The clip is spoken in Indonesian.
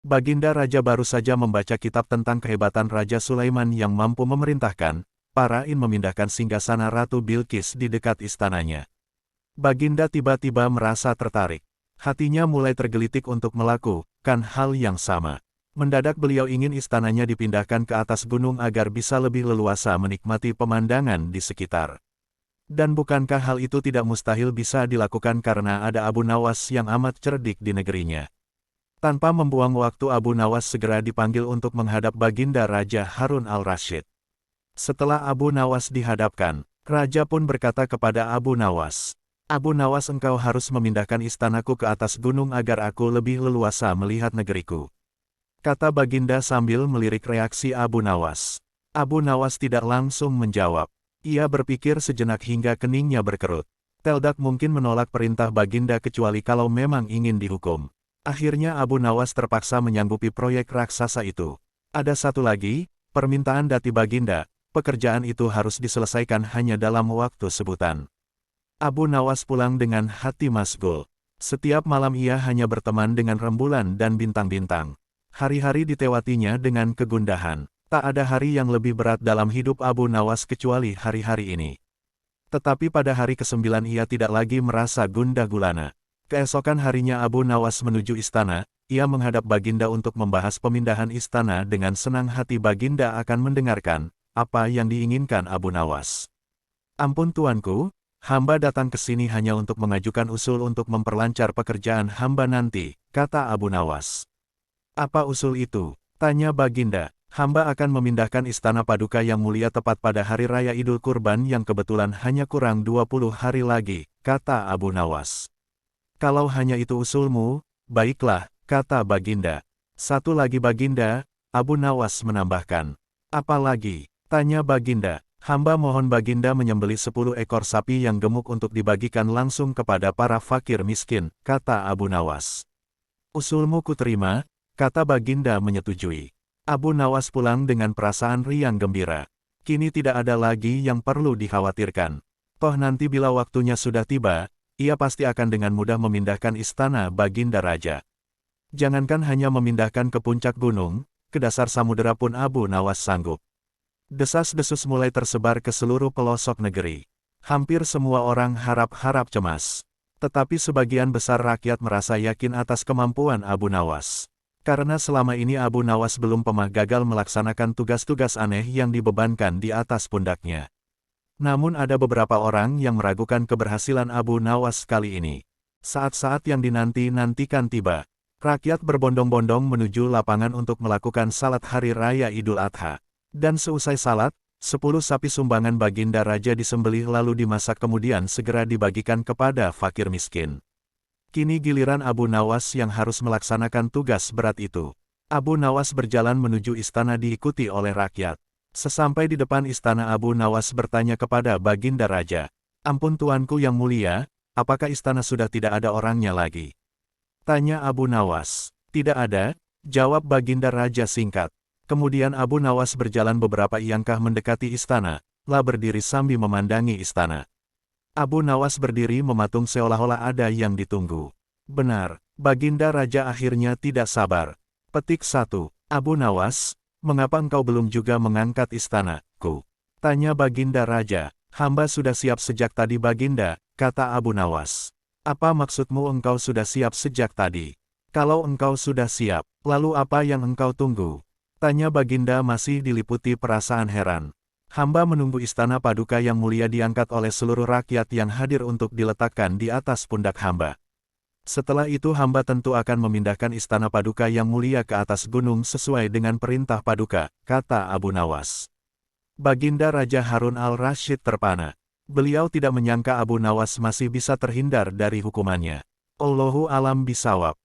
Baginda Raja baru saja membaca kitab tentang kehebatan Raja Sulaiman yang mampu memerintahkan para in memindahkan singgasana Ratu Bilqis di dekat istananya. Baginda tiba-tiba merasa tertarik. Hatinya mulai tergelitik untuk melakukan hal yang sama. Mendadak beliau ingin istananya dipindahkan ke atas gunung agar bisa lebih leluasa menikmati pemandangan di sekitar. Dan bukankah hal itu tidak mustahil bisa dilakukan karena ada Abu Nawas yang amat cerdik di negerinya? Tanpa membuang waktu Abu Nawas segera dipanggil untuk menghadap Baginda Raja Harun al-Rasyid. Setelah Abu Nawas dihadapkan, Raja pun berkata kepada Abu Nawas, "Abu Nawas, engkau harus memindahkan istanaku ke atas gunung agar aku lebih leluasa melihat negeriku," kata Baginda sambil melirik reaksi Abu Nawas. Abu Nawas tidak langsung menjawab. Ia berpikir sejenak hingga keningnya berkerut. Tidak mungkin menolak perintah Baginda kecuali kalau memang ingin dihukum. Akhirnya Abu Nawas terpaksa menyanggupi proyek raksasa itu. Ada satu lagi, permintaan dati Baginda, pekerjaan itu harus diselesaikan hanya dalam waktu sebutan. Abu Nawas pulang dengan hati masgul. Setiap malam ia hanya berteman dengan rembulan dan bintang-bintang. Hari-hari ditewatinya dengan kegundahan. Tak ada hari yang lebih berat dalam hidup Abu Nawas kecuali hari-hari ini. Tetapi pada hari ke-9 ia tidak lagi merasa gundah gulana. Keesokan harinya Abu Nawas menuju istana, ia menghadap Baginda untuk membahas pemindahan istana. Dengan senang hati Baginda akan mendengarkan apa yang diinginkan Abu Nawas. "Ampun tuanku, hamba datang ke sini hanya untuk mengajukan usul untuk memperlancar pekerjaan hamba nanti," kata Abu Nawas. "Apa usul itu?" tanya Baginda. "Hamba akan memindahkan istana Paduka yang mulia tepat pada hari raya Idul Kurban yang kebetulan hanya kurang 20 hari lagi," kata Abu Nawas. "Kalau hanya itu usulmu, baiklah," kata Baginda. "Satu lagi Baginda," Abu Nawas menambahkan. "Apa lagi?" tanya Baginda. "Hamba mohon Baginda menyembelih 10 ekor sapi yang gemuk untuk dibagikan langsung kepada para fakir miskin," kata Abu Nawas. "Usulmu kuterima," kata Baginda menyetujui. Abu Nawas pulang dengan perasaan riang gembira. Kini tidak ada lagi yang perlu dikhawatirkan. Toh nanti bila waktunya sudah tiba, ia pasti akan dengan mudah memindahkan istana Baginda Raja. Jangankan hanya memindahkan ke puncak gunung, ke dasar samudera pun Abu Nawas sanggup. Desas-desus mulai tersebar ke seluruh pelosok negeri. Hampir semua orang harap-harap cemas. Tetapi sebagian besar rakyat merasa yakin atas kemampuan Abu Nawas. Karena selama ini Abu Nawas belum pernah gagal melaksanakan tugas-tugas aneh yang dibebankan di atas pundaknya. Namun ada beberapa orang yang meragukan keberhasilan Abu Nawas kali ini. Saat-saat yang dinanti-nantikan tiba. Rakyat berbondong-bondong menuju lapangan untuk melakukan salat hari raya Idul Adha. Dan seusai salat, 10 sapi sumbangan Baginda Raja disembelih lalu dimasak kemudian segera dibagikan kepada fakir miskin. Kini giliran Abu Nawas yang harus melaksanakan tugas berat itu. Abu Nawas berjalan menuju istana diikuti oleh rakyat. Sesampai di depan istana Abu Nawas bertanya kepada Baginda Raja. "Ampun tuanku yang mulia, apakah istana sudah tidak ada orangnya lagi?" tanya Abu Nawas. "Tidak ada," jawab Baginda Raja singkat. Kemudian Abu Nawas berjalan beberapa langkah mendekati istana, lalu berdiri sambil memandangi istana. Abu Nawas berdiri mematung seolah-olah ada yang ditunggu. "Benar," Baginda Raja akhirnya tidak sabar. Petik 1. "Abu Nawas, mengapa engkau belum juga mengangkat istanaku?" tanya Baginda Raja. "Hamba sudah siap sejak tadi Baginda," kata Abu Nawas. "Apa maksudmu engkau sudah siap sejak tadi? Kalau engkau sudah siap, lalu apa yang engkau tunggu?" tanya Baginda masih diliputi perasaan heran. "Hamba menunggu istana Paduka yang mulia diangkat oleh seluruh rakyat yang hadir untuk diletakkan di atas pundak hamba. Setelah itu hamba tentu akan memindahkan istana Paduka yang mulia ke atas gunung sesuai dengan perintah Paduka," kata Abu Nawas. Baginda Raja Harun al-Rasyid terpana. Beliau tidak menyangka Abu Nawas masih bisa terhindar dari hukumannya. Allahu alam bisawab.